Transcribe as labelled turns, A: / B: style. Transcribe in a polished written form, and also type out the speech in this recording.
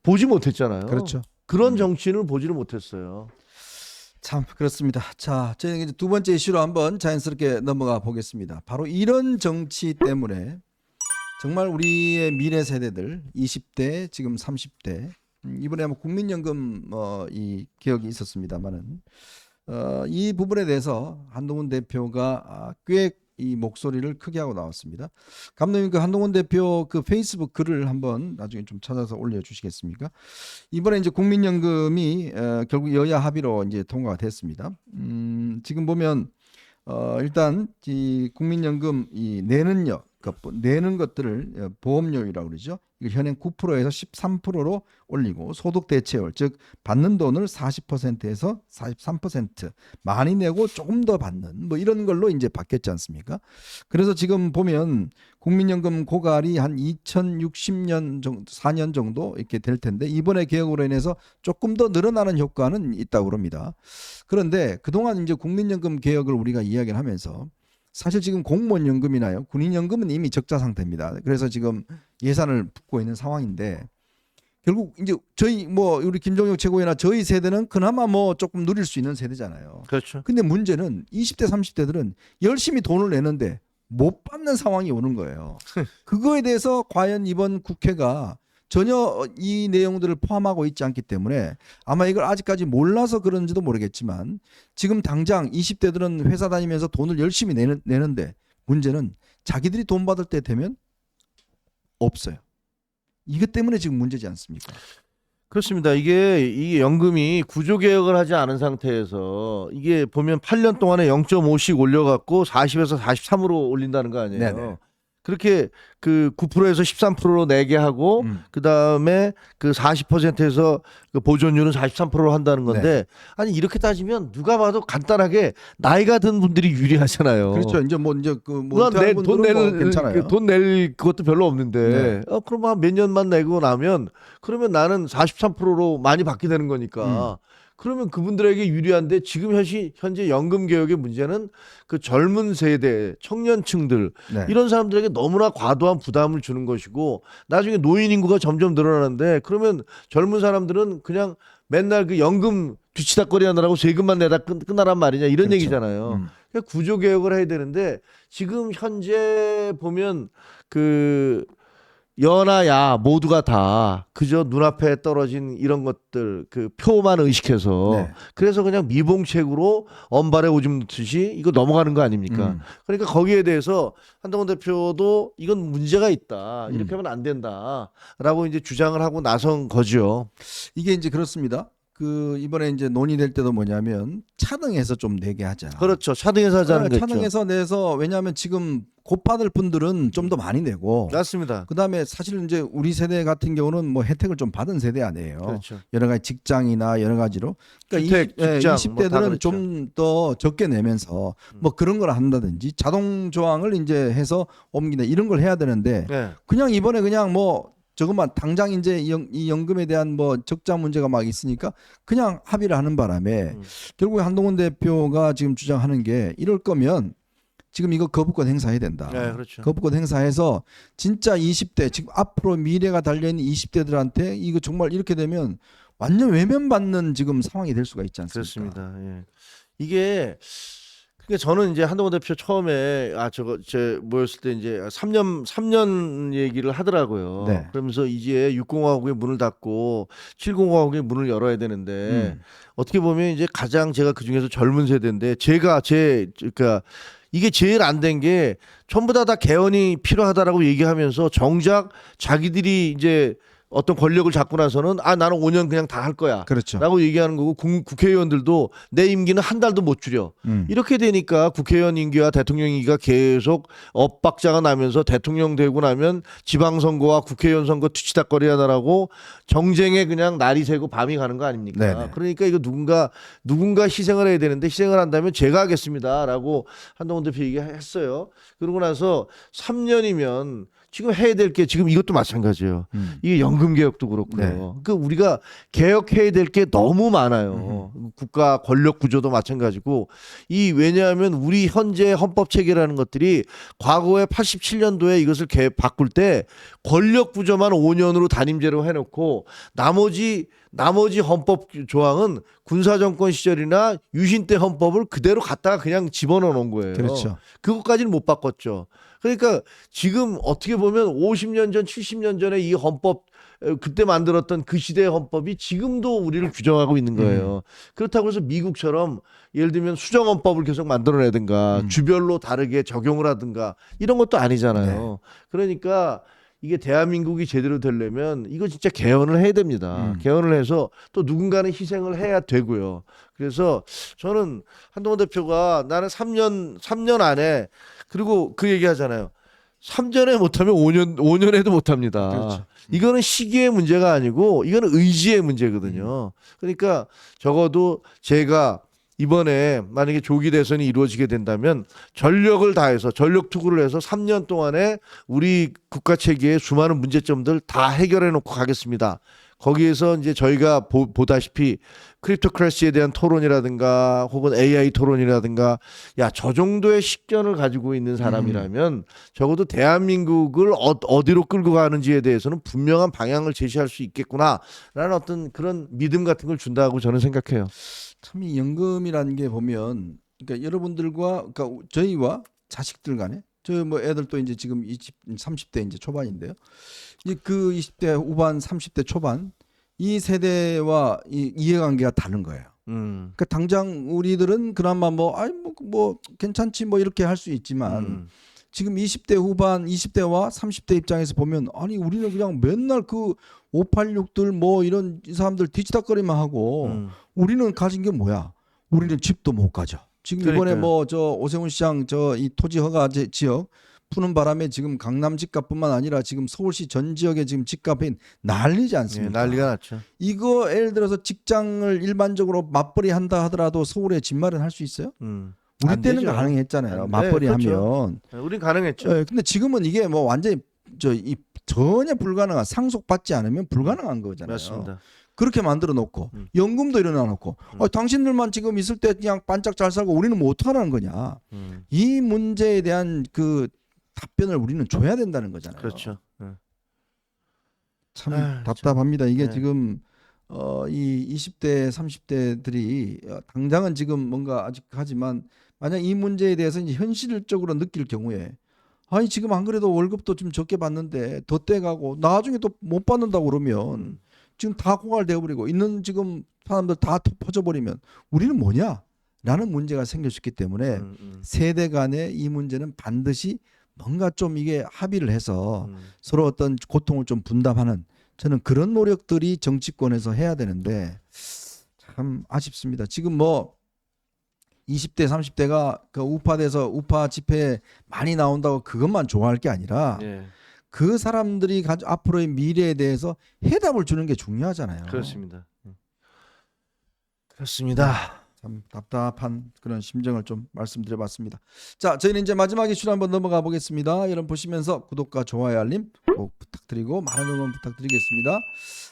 A: 보지 못했잖아요.
B: 그렇죠.
A: 그런 정치인을 보지를 못했어요.
B: 참 그렇습니다. 자, 저희 이제 두 번째 이슈로 한번 자연스럽게 넘어가 보겠습니다. 바로 이런 정치 때문에 정말 우리의 미래 세대들 20대 지금 30대 이번에 뭐 국민연금 이 개혁이 있었습니다만은 이 부분에 대해서 한동훈 대표가 꽤 이 목소리를 크게 하고 나왔습니다. 감독님 그 한동훈 대표 그 페이스북 글을 한번 나중에 좀 찾아서 올려주시겠습니까? 이번에 이제 국민연금이 결국 여야 합의로 이제 통과가 됐습니다. 지금 보면 일단 이 국민연금 이 내는 것들을 보험료이라고 그러죠. 이거 현행 9%에서 13%로 올리고 소득 대체율 즉 받는 돈을 40%에서 43% 많이 내고 조금 더 받는 뭐 이런 걸로 이제 바뀌었지 않습니까? 그래서 지금 보면 국민연금 고갈이 한 2060년 정도 4년 정도 이렇게 될 텐데 이번에 개혁으로 인해서 조금 더 늘어나는 효과는 있다고 합니다. 그런데 그동안 이제 국민연금 개혁을 우리가 이야기를 하면서 사실 지금 공무원연금이나요 군인연금은 이미 적자 상태입니다. 그래서 지금 예산을 붓고 있는 상황인데 결국 이제 저희 뭐 우리 김종혁 최고위나 저희 세대는 그나마 뭐 조금 누릴 수 있는 세대잖아요.
A: 그렇죠.
B: 근데 문제는 20대 30대들은 열심히 돈을 내는데 못 받는 상황이 오는 거예요. 그거에 대해서 과연 이번 국회가 전혀 이 내용들을 포함하고 있지 않기 때문에 아마 이걸 아직까지 몰라서 그런지도 모르겠지만 지금 당장 20대들은 회사 다니면서 돈을 열심히 내는데 문제는 자기들이 돈 받을 때 되면 없어요. 이것 때문에 지금 문제지 않습니까?
A: 그렇습니다. 이게 연금이 구조개혁을 하지 않은 상태에서 이게 보면 8년 동안에 0.5씩 올려갖고 40에서 43으로 올린다는 거 아니에요.
B: 네네.
A: 그렇게 그 9%에서 13%로 내게 하고 그 다음에 그 40%에서 그 보존율은 43%로 한다는 건데
B: 네.
A: 아니 이렇게 따지면 누가 봐도 간단하게 나이가 든 분들이 유리하잖아요.
B: 그렇죠. 이제 뭐 이제 그뭐
A: 돈 내는
B: 괜찮아요.
A: 돈 낼 그것도 별로 없는데
B: 네.
A: 그럼 한 몇 년만 내고 나면 그러면 나는 43%로 많이 받게 되는 거니까 그러면 그분들에게 유리한데 지금 현재 연금 개혁의 문제는 그 젊은 세대 청년층들
B: 네.
A: 이런 사람들에게 너무나 과도한 부담을 주는 것이고 나중에 노인 인구가 점점 늘어나는데 그러면 젊은 사람들은 그냥 맨날 그 연금 뒤치다꺼리 하느라고 세금만 내다 끝나란 말이냐 이런
B: 그렇죠.
A: 얘기잖아요. 그러니까 구조 개혁을 해야 되는데 지금 현재 보면 그 여나 야 모두가 다 그저 눈앞에 떨어진 이런 것들 그 표만 의식해서
B: 네.
A: 그래서 그냥 미봉책으로 언발에 오줌 넣듯이 이거 넘어가는 거 아닙니까? 그러니까 거기에 대해서 한동훈 대표도 이건 문제가 있다. 이렇게 하면 안 된다라고 이제 주장을 하고 나선 거죠.
B: 이게 이제 그렇습니다. 그 이번에 이제 논의될 때도 뭐냐면 차등해서 좀 내게 하자.
A: 그렇죠. 차등해서 하자는 거죠.
B: 차등해서 내서 왜냐하면 지금 곧 받을 분들은 좀 더 많이 내고
A: 맞습니다.
B: 그다음에 사실 이제 우리 세대 같은 경우는 뭐 혜택을 좀 받은 세대 아니에요.
A: 그렇죠.
B: 여러 가지 직장이나 여러 가지로 그러니까
A: 주택, 직장,
B: 20대들은
A: 뭐 다
B: 좀 더 적게 내면서 뭐 그런 걸 한다든지 자동 조항을 이제 해서 옮긴다 이런 걸 해야 되는데
A: 네.
B: 그냥 이번에 그냥 뭐 저것만 당장 이제 이 연금에 대한 뭐 적자 문제가 막 있으니까 그냥 합의를 하는 바람에 결국에 한동훈 대표가 지금 주장하는 게 이럴 거면 지금 이거 거부권 행사해야 된다.
A: 네, 그렇죠.
B: 거부권 행사해서 진짜 20대 지금 앞으로 미래가 달려있는 20대들한테 이거 정말 이렇게 되면 완전 외면받는 지금 상황이 될 수가 있지 않습니까?
A: 그렇습니다. 예. 이게 그러니까 저는 이제 한동훈 대표 처음에 제 모였을 때 이제 3년 얘기를 하더라고요.
B: 네.
A: 그러면서 이제 6공화국의 문을 닫고 7공화국의 문을 열어야 되는데 어떻게 보면 이제 가장 제가 그 중에서 젊은 세대인데 그러니까 이게 제일 안 된 게 전부 다 개헌이 필요하다라고 얘기하면서 정작 자기들이 이제 어떤 권력을 잡고 나서는 나는 5년 그냥 다 할 거야.
B: 그렇죠.
A: 라고 얘기하는 거고 국회의원들도 내 임기는 한 달도 못 줄여. 이렇게 되니까 국회의원 임기와 대통령 임기가 계속 엇박자가 나면서 대통령 되고 나면 지방선거와 국회의원 선거 뒤치다꺼리 하느라고 정쟁에 그냥 날이 새고 밤이 가는 거 아닙니까?
B: 네네.
A: 그러니까 이거 누군가 희생을 해야 되는데 희생을 한다면 제가 하겠습니다라고 한동훈 대표 얘기했어요. 그러고 나서 3년이면 지금 해야 될 게 지금 이것도 마찬가지예요. 이게 연금 개혁도 그렇고요.
B: 네.
A: 그러니까 우리가 개혁해야 될 게 너무 많아요. 국가 권력 구조도 마찬가지고 왜냐하면 우리 현재 헌법 체계라는 것들이 과거에 87년도에 이것을 바꿀 때 권력 구조만 5년으로 단임제로 해놓고 나머지 헌법 조항은 군사정권 시절이나 유신 때 헌법을 그대로 갖다가 그냥 집어넣어 놓은 거예요.
B: 그렇죠.
A: 그것까지는 못 바꿨죠. 그러니까 지금 어떻게 보면 50년 전, 70년 전에 이 헌법 그때 만들었던 그 시대의 헌법이 지금도 우리를 규정하고 있는 거예요. 그렇다고 해서 미국처럼 예를 들면 수정헌법을 계속 만들어내든가 주별로 다르게 적용을 하든가 이런 것도 아니잖아요. 그러니까 이게 대한민국이 제대로 되려면 이거 진짜 개헌을 해야 됩니다. 개헌을 해서 또 누군가는 희생을 해야 되고요. 그래서 저는 한동훈 대표가 나는 3년 안에 그리고 그 얘기 하잖아요. 3년에 못하면 5년에도 못합니다.
B: 그렇죠.
A: 이거는 시기의 문제가 아니고 이거는 의지의 문제거든요. 그러니까 적어도 제가 이번에 만약에 조기 대선이 이루어지게 된다면 전력을 다해서 전력 투구를 해서 3년 동안에 우리 국가 체계의 수많은 문제점들 다 해결해 놓고 가겠습니다. 거기에서 이제 저희가 보다시피 크립토크래시에 대한 토론이라든가 혹은 AI 토론이라든가 저 정도의 식견을 가지고 있는 사람이라면 적어도 대한민국을 어디로 끌고 가는지에 대해서는 분명한 방향을 제시할 수 있겠구나라는 어떤 그런 믿음 같은 걸 준다고 저는 생각해요.
B: 참 이 연금이라는 게 보면 그러니까 여러분들과 그러니까 저희와 자식들 간에 저 뭐 애들도 이제 지금 30대 이제 초반인데요. 그 20대 후반 30대 초반 이 세대와 이 이해관계가 다른 거예요. 그러니까 당장 우리들은 그나마 뭐 괜찮지 뭐 이렇게 할 수 있지만 지금 20대 후반 20대와 30대 입장에서 보면 아니 우리는 그냥 맨날 그 586들 뭐 이런 이 사람들 뒤치다거리만 하고 우리는 가진 게 뭐야? 우리는 집도 못 가져. 지금 이번에
A: 그러니까요.
B: 뭐 저 오세훈 시장 저 이 토지 허가 지역 푸는 바람에 지금 강남 집값뿐만 아니라 지금 서울시 전 지역에 지금 집값이 난리지 않습니까?
A: 난리가 났죠.
B: 이거 예를 들어서 직장을 일반적으로 맞벌이 한다 하더라도 서울에 집 마련할 수 있어요? 우리
A: 안
B: 때는
A: 되죠.
B: 가능했잖아요.
A: 네,
B: 맞벌이
A: 그렇죠.
B: 하면.
A: 우린 가능했죠.
B: 근데 지금은 이게 뭐 완전히 전혀 불가능한 상속받지 않으면 불가능한 거잖아요.
A: 맞습니다.
B: 그렇게 만들어 놓고 연금도 일어나 놓고 당신들만 지금 있을 때 그냥 반짝 잘 살고 우리는 뭐 어떡하라는 거냐. 이 문제에 대한 그 답변을 우리는 줘야 된다는 거잖아요.
A: 그렇죠.
B: 참 답답합니다. 이게
A: 네.
B: 지금 이 20대 30대들이 당장은 지금 뭔가 아직 하지만 만약 이 문제에 대해서 이제 현실적으로 느낄 경우에 아니 지금 안 그래도 월급도 좀 적게 받는데 더 떼가고 나중에 또 못 받는다고 그러면 지금 다 고갈되어 버리고 있는 지금 사람들 다 퍼져 버리면 우리는 뭐냐? 라는 문제가 생길 수 있기 때문에 세대 간의 이 문제는 반드시 뭔가 좀 이게 합의를 해서 서로 어떤 고통을 좀 분담하는 저는 그런 노력들이 정치권에서 해야 되는데 참 아쉽습니다. 지금 뭐 20대 30대가 그 우파돼서 우파 집회에 많이 나온다고 그것만 좋아할 게 아니라
A: 예.
B: 그 사람들이 앞으로의 미래에 대해서 해답을 주는 게 중요하잖아요.
A: 그렇습니다. 그렇습니다.
B: 참 답답한 그런 심정을 좀 말씀드려봤습니다. 자, 저희는 이제 마지막 이슈로 한번 넘어가 보겠습니다. 여러분 보시면서 구독과 좋아요 알림 꼭 부탁드리고 많은 응원 부탁드리겠습니다.